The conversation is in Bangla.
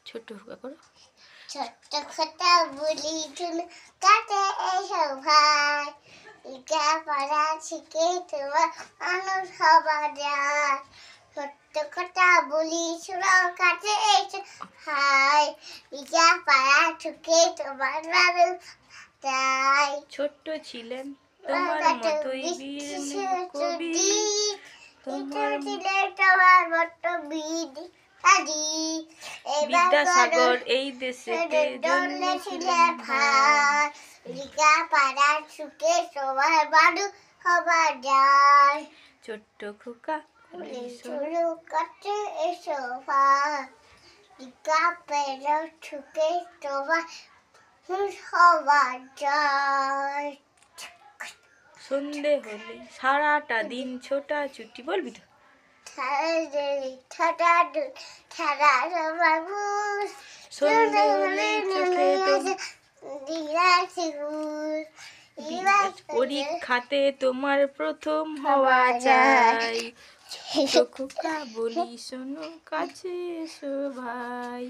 ছোট্ট খোকা করো। ছোট্ট খোকা বলি শুনো কাছে এসো ভাই, লেখাপড়া শিখে তোমার মানুষ হওয়া যায়। ছোট্ট খোকা বলি শুনো কাছে এসো ভাই, লেখাপড়া শিখে তোমার মানুষ যায়। ছোট্ট ছিলেন তোমার মতোই বীর কবি, তোমার তোমার মতো বীর কাজী। বিদ্যাসাগর এই দেশেতে জন্মেছিলেন ভাই, লেখাপড়া শিখে সবার মানুষ হওয়া যায়। ছোট্ট খোকা শুরু করতে এসো ভাই, লেখাপড়া শিখে সবার মানুষ হওয়া যায়। সন্ধে হলে সারাটা দিন ছোটাছুটি, বলবি তো? সন্ধে হলে চোখে পরীক্ষাতে তোমার প্রথম হওয়া চাই। ছোট খোকা বলি শোনো কাছে এসো ভাই।